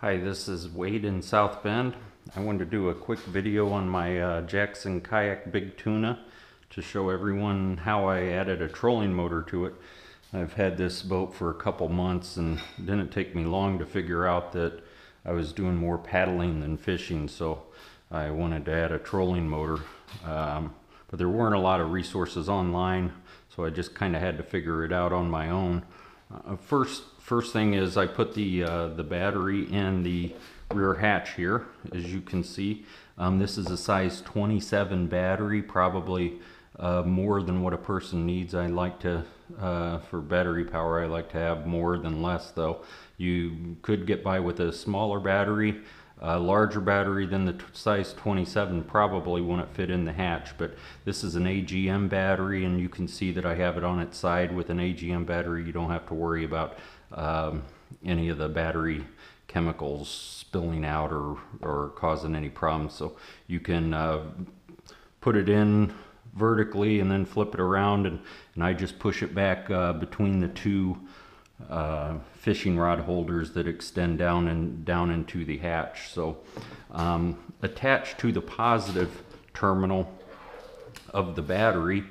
Hi, this is Wade in South Bend. I wanted to do a quick video on my Jackson Kayak Big Tuna to show everyone how I added a trolling motor to it. I've had this boat for a couple months and it didn't take me long to figure out that I was doing more paddling than fishing, so I wanted to add a trolling motor. But there weren't a lot of resources online, so I just kind of had to figure it out on my own. First thing is I put the battery in the rear hatch here, as you can see. This is a size 27 battery, probably more than what a person needs. I like to, for battery power, I like to have more than less though. You could get by with a smaller battery. A larger battery than the size 27 probably wouldn't fit in the hatch, but this is an AGM battery, and you can see that I have it on its side. With an AGM battery, you don't have to worry about any of the battery chemicals spilling out or causing any problems. So you can put it in vertically and then flip it around, and I just push it back between the two fishing rod holders that extend down into the hatch. So attached to the positive terminal of the battery,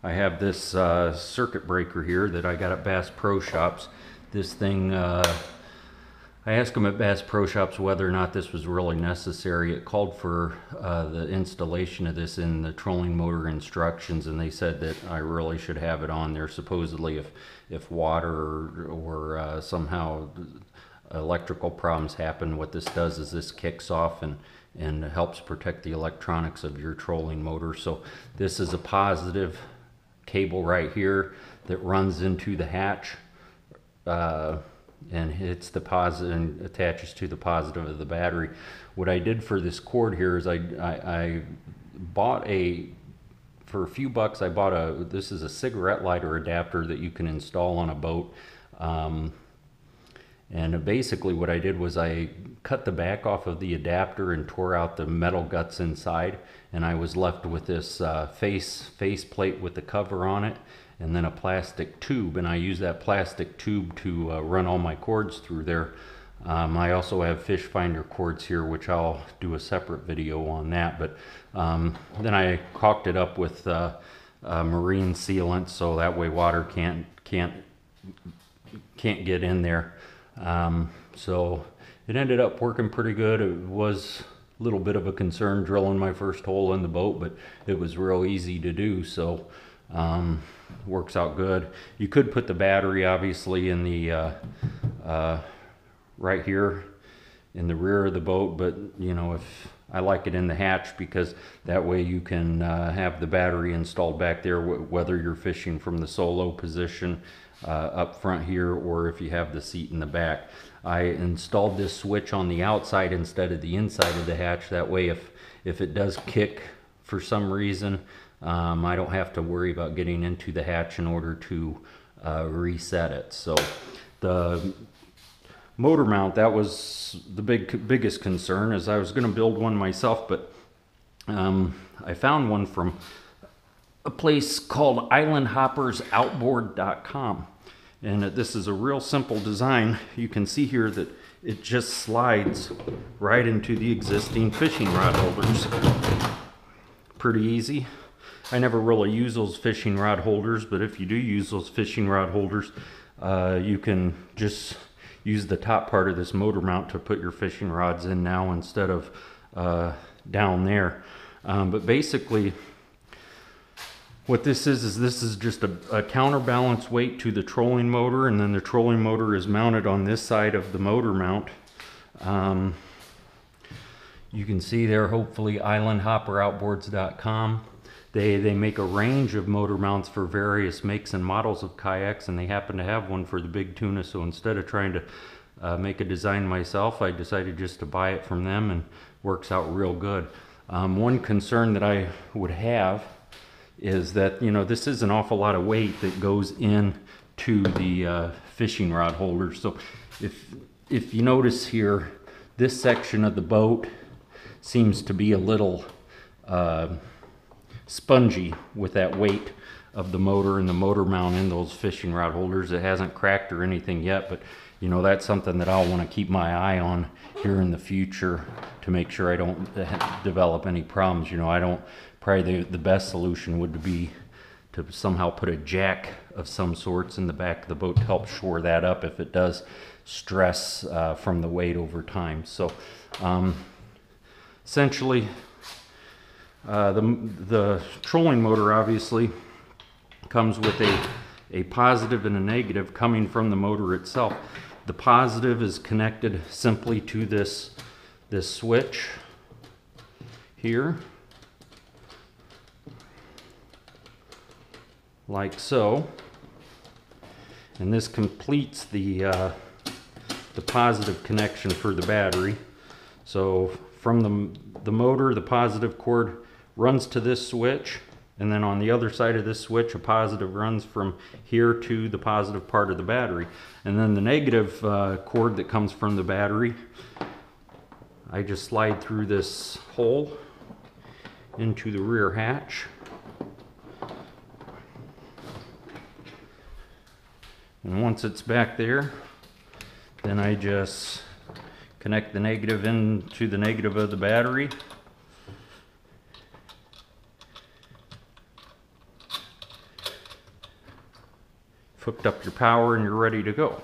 I have this circuit breaker here that I got at Bass Pro Shops. This thing, I asked them at Bass Pro Shops whether or not this was really necessary. It called for the installation of this in the trolling motor instructions, and they said that I really should have it on there. Supposedly if water or somehow electrical problems happen, what this does is this kicks off and helps protect the electronics of your trolling motor. So this is a positive cable right here that runs into the hatch and hits the positive and attaches to the positive of the battery. What I did for this cord here is I bought for a few bucks, I bought this is a cigarette lighter adapter that you can install on a boat. And basically what I did was I cut the back off of the adapter and tore out the metal guts inside, and I was left with this face plate with the cover on it, and then a plastic tube, and I use that plastic tube to run all my cords through there. I also have fish finder cords here, which I'll do a separate video on that, but then I caulked it up with marine sealant, so that way water can't get in there. So it ended up working pretty good. It was a little bit of a concern drilling my first hole in the boat, but it was real easy to do, so works out good. You could put the battery obviously in the right here in the rear of the boat, but you know, if I like it in the hatch because that way you can have the battery installed back there, whether you're fishing from the solo position up front here or if you have the seat in the back. I installed this switch on the outside instead of the inside of the hatch. That way if it does kick for some reason, I don't have to worry about getting into the hatch in order to reset it. So the motor mount, that was the biggest concern, as I was going to build one myself, but I found one from a place called islandhoppersoutboard.com, and this is a real simple design. You can see here that it just slides right into the existing fishing rod holders. Pretty easy. I never really use those fishing rod holders, but if you do use those fishing rod holders, you can just use the top part of this motor mount to put your fishing rods in now instead of down there. But basically what this is this is just a counterbalance weight to the trolling motor, and then the trolling motor is mounted on this side of the motor mount. You can see there, hopefully, islandhopperoutboards.com. They make a range of motor mounts for various makes and models of kayaks, and they happen to have one for the Big Tuna. So instead of trying to make a design myself, I decided just to buy it from them, and works out real good. One concern that I would have is that, you know, this is an awful lot of weight that goes in to the fishing rod holder. So if you notice here, this section of the boat seems to be a little spongy with that weight of the motor and the motor mount in those fishing rod holders. It hasn't cracked or anything yet, but you know, that's something that I'll want to keep my eye on here in the future to make sure I don't develop any problems. You know, I don't, probably the best solution would be to somehow put a jack of some sorts in the back of the boat to help shore that up if it does stress from the weight over time. So essentially the trolling motor obviously comes with a positive and a negative coming from the motor itself. The positive is connected simply to this switch here, like so, and this completes the positive connection for the battery. So from the motor, the positive cord runs to this switch, and then on the other side of this switch, a positive runs from here to the positive part of the battery. And then the negative cord that comes from the battery, I just slide through this hole into the rear hatch. And once it's back there, then I just connect the negative into the negative of the battery. Hooked up your power and you're ready to go.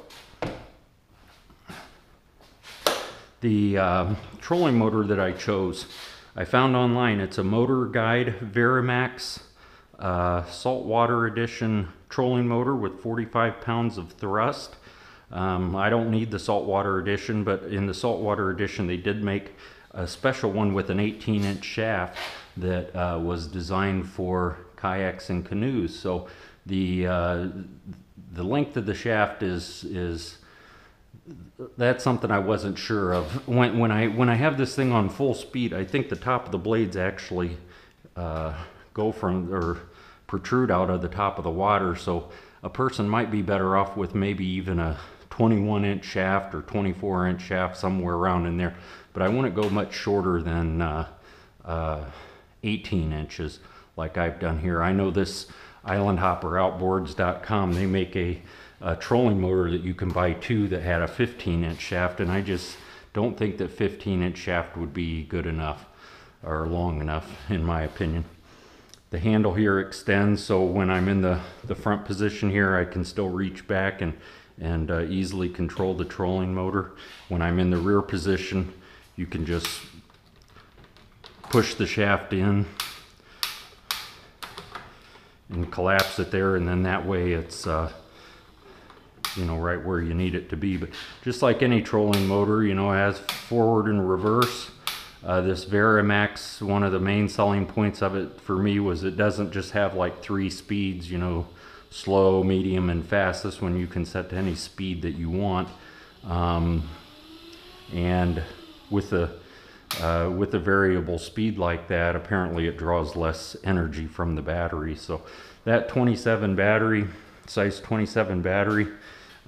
The trolling motor that I chose, I found online. It's a Motor Guide Varimax Saltwater Edition trolling motor with 45 pounds of thrust. I don't need the Saltwater Edition, but in the Saltwater Edition they did make a special one with an 18-inch shaft that was designed for kayaks and canoes. So the length of the shaft is that's something I wasn't sure of. When I have this thing on full speed, I think the top of the blades actually go from, or protrude out of the top of the water. So a person might be better off with maybe even a 21-inch shaft or 24-inch shaft, somewhere around in there. But I wouldn't go much shorter than 18 inches like I've done here. I know this islandhopperoutboards.com, they make a trolling motor that you can buy too that had a 15-inch shaft, and I just don't think that 15-inch shaft would be good enough or long enough in my opinion. The handle here extends, so when I'm in the front position here, I can still reach back and easily control the trolling motor. When I'm in the rear position, you can just push the shaft in and collapse it there, and then that way it's you know, right where you need it to be. But just like any trolling motor, you know, it has forward and reverse. This Varimax, one of the main selling points of it for me was it doesn't just have like 3 speeds, you know, slow, medium, and fast. This one you can set to any speed that you want. And with a variable speed like that, apparently it draws less energy from the battery. So that 27 battery, size 27 battery,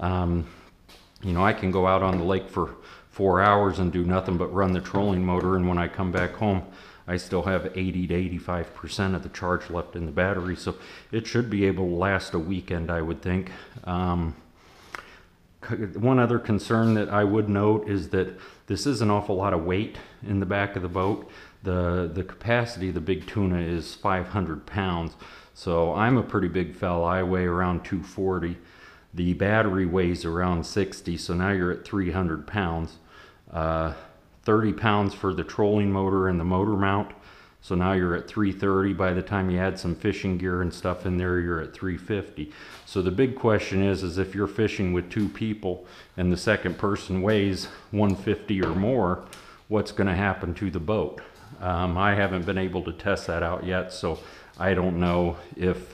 you know, I can go out on the lake for 4 hours and do nothing but run the trolling motor, and when I come back home I still have 80 to 85% of the charge left in the battery, so it should be able to last a weekend, I would think. One other concern that I would note is that this is an awful lot of weight in the back of the boat. The capacity of the Big Tuna is 500 pounds, so I'm a pretty big fella. I weigh around 240. The battery weighs around 60, so now you're at 300 pounds. 30 pounds for the trolling motor and the motor mount, so now you're at 330. By the time you add some fishing gear and stuff in there, you're at 350. So the big question is if you're fishing with 2 people and the second person weighs 150 or more, what's going to happen to the boat? I haven't been able to test that out yet, so I don't know if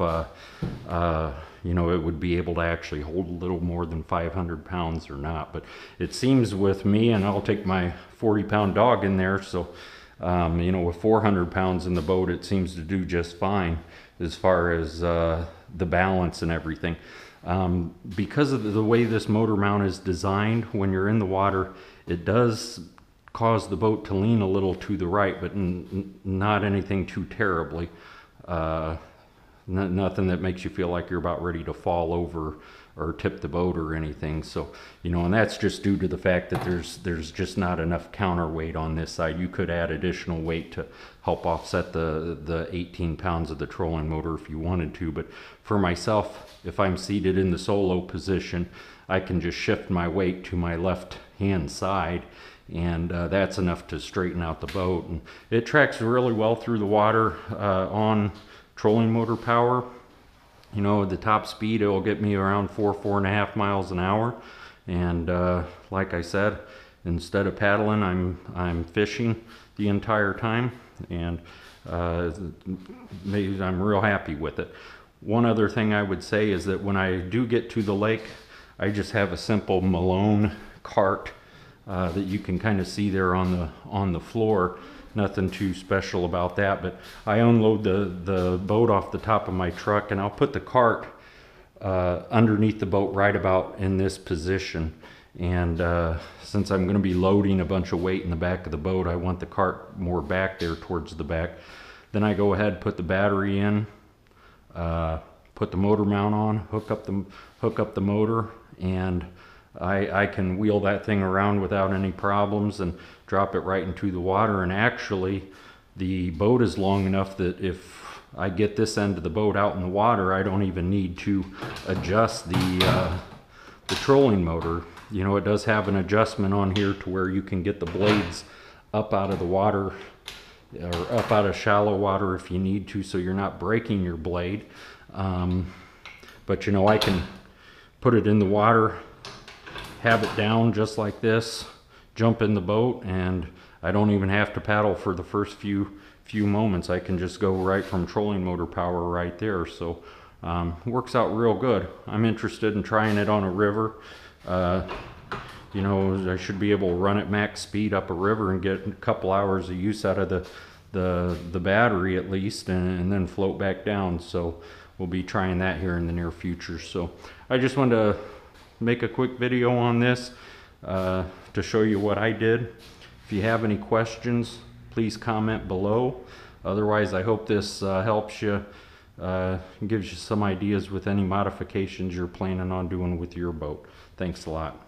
you know, it would be able to actually hold a little more than 500 pounds or not. But it seems with me, and I'll take my 40-pound dog in there, so you know, with 400 pounds in the boat, it seems to do just fine as far as the balance and everything. Because of the way this motor mount is designed, when you're in the water, it does cause the boat to lean a little to the right, but not anything too terribly. Nothing that makes you feel like you're about ready to fall over or tip the boat or anything. So, you know, and that's just due to the fact that there's just not enough counterweight on this side. You could add additional weight to help offset the 18 pounds of the trolling motor if you wanted to. But for myself, if I'm seated in the solo position, I can just shift my weight to my left hand side, and that's enough to straighten out the boat. And it tracks really well through the water on trolling motor power. You know, the top speed, it will get me around 4.5 miles an hour. And like I said, instead of paddling, I'm fishing the entire time, and maybe I'm real happy with it. One other thing I would say is that when I do get to the lake, I just have a simple Malone Cart that you can kind of see there on the floor. Nothing too special about that, but I unload the boat off the top of my truck, and I'll put the cart underneath the boat right about in this position. And since I'm going to be loading a bunch of weight in the back of the boat, I want the cart more back there towards the back. Then I go ahead, put the battery in, put the motor mount on, hook up the motor, and I can wheel that thing around without any problems and drop it right into the water. And actually, the boat is long enough that if I get this end of the boat out in the water, I don't even need to adjust the trolling motor. You know, it does have an adjustment on here to where you can get the blades up out of the water, or up out of shallow water if you need to, so you're not breaking your blade. But you know, I can put it in the water, have it down just like this, jump in the boat, and I don't even have to paddle for the first few moments. I can just go right from trolling motor power right there. So works out real good. I'm interested in trying it on a river. You know, I should be able to run at max speed up a river and get a couple hours of use out of the battery at least, and then float back down. So we'll be trying that here in the near future. So I just wanted to make a quick video on this to show you what I did. If you have any questions, please comment below. Otherwise, I hope this helps you, gives you some ideas with any modifications you're planning on doing with your boat. Thanks a lot.